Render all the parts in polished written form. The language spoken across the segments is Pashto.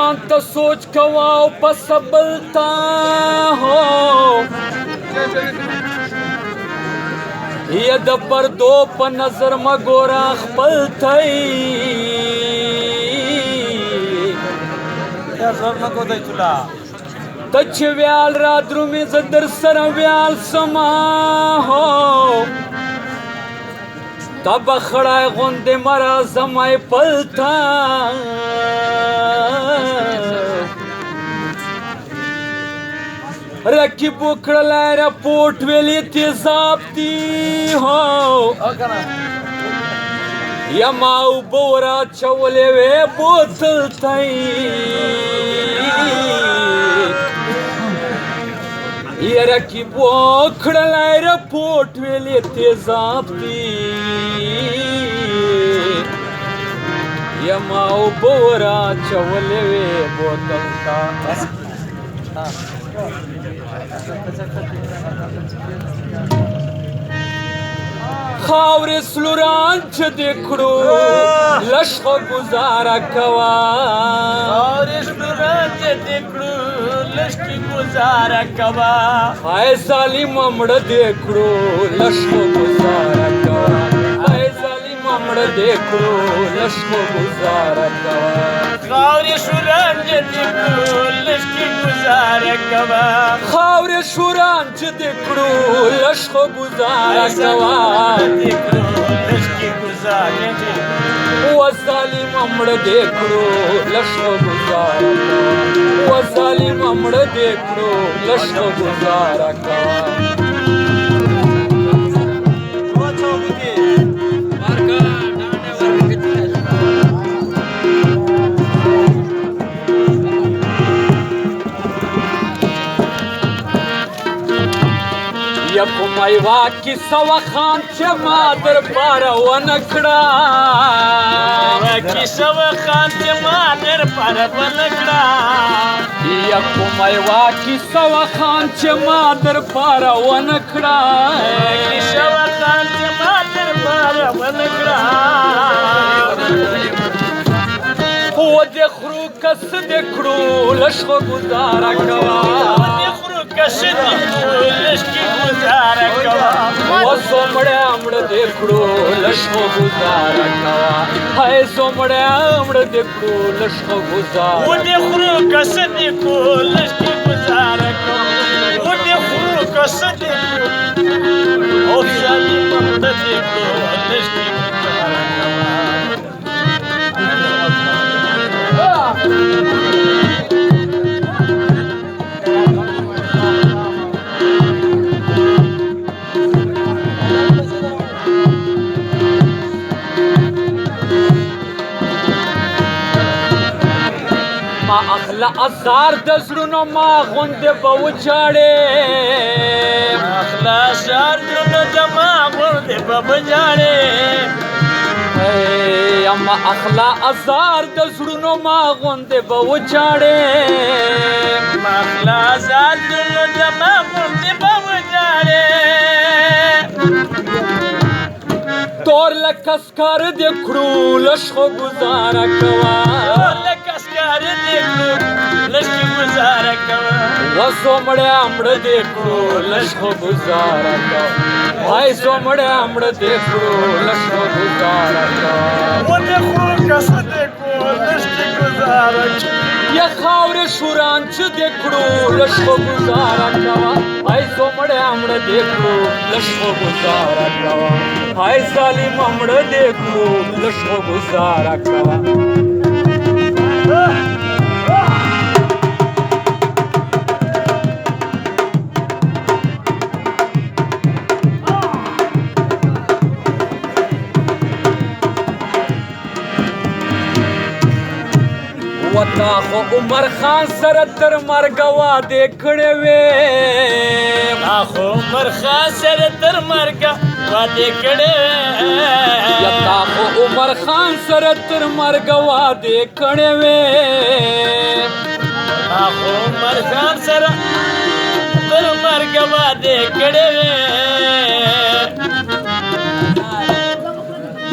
ځان ته سوچ کوه او پس بل ته هو یا د پردو په نظر مه ګوره خپل ته ته چې ویال را درومې زه در سره ویال سما هو تا به خړای غوندې مه راځمای پل ته رقیب وکړلی رپوټ ویلې تیزاب دي هو یا ما اوبه وراچولې وې بوتل ته یا رقیب وکړلی رپوټ ویلې تیزاب دي یا ما اوبه وراچولې وې بوتل ته خاورې سلوران چې دې کړو لږ خو ګزاره کوه خاورې سلوران چې دې کړو لږ کې ګزاره کوه های ظالمه مړه دې کړو لږ خو ګزاره کوه های ظالمه مړه دې کړو لږ خو ګزاره کوه خاورې سلوران چې دې کړو لږ کې ګزاره کوه خاورې سلوران چې دې کړو لږ خو ګزاره کوه و ظالم مړه دې کړو لږ خو ګزاره کوه و ظالم مړه دې کړو لږ خو ګزاره کوه یا کومه یوه کیسه وه خان چې ما در پاره ونه کړه کیسه وه خان چې ما در پاره ونه کړه یا کومه یوه کیسه وه خان چې ما در پاره ونه کړه کیسه وه خان چې ما در پاره ونه کړه و دې خرو کس دې کړو لږ خو ګزاره کوه زومړی مړه دې کړو لږ خو ګزاره کوه های زومړی مړه دې کړو لږ خو ګزاره و دې خرو کس دې کړو لږ کې ګزاره کوه و دې خرو کس دې کړو او ظالمه مړه دې کړو لږ کې ګزاره کوه ما اخلا ازار د زړونو ما غوندې به وچاړې اخلا ازار زړونو د ما غوندې به وچاړې اما اخلا ازار د زړونو ما غوندې به وچاړې ما اخلا ازار زړونو د ما غوندې به وچاړې تور لکه سکار دې کړو لږ خو ګزاره کوه و زومړی مړه دې کړو لږ خو ګزاره کوه وای زومړی مړه دې کړو لږ خو ګزاره کوه و دې خرو کس دې کړو لږ کې ګزاره کوه یا خاورې شوران چې دې کړو لږ خو ګزاره کوه وای زومړی مړه دې کړو لږ خو ګزاره کوه وای ظالمه مړه دې کړو لږ خو ګزاره کوه تا خو عمر خان سره تر مرګه وعدې کړې وې تا خو عمر خان سره تر مرګه وعدې کړې وې تا خو عمر خان سره تر مرګه وعدې کړې وې تا خو عمر خان سره تر مرګه وعدې کړې وې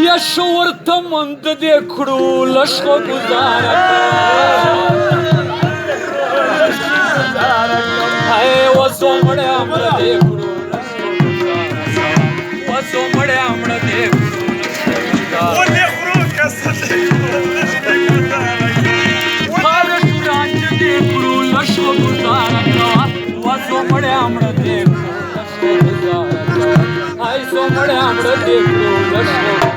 یا شور ته مند دې کړو لږ خو ګزاره સોમળ્યામણ દેખડું લશ્કર ગુજારા કવા હાય સોમળ્યામણ દેખડું લશ્કર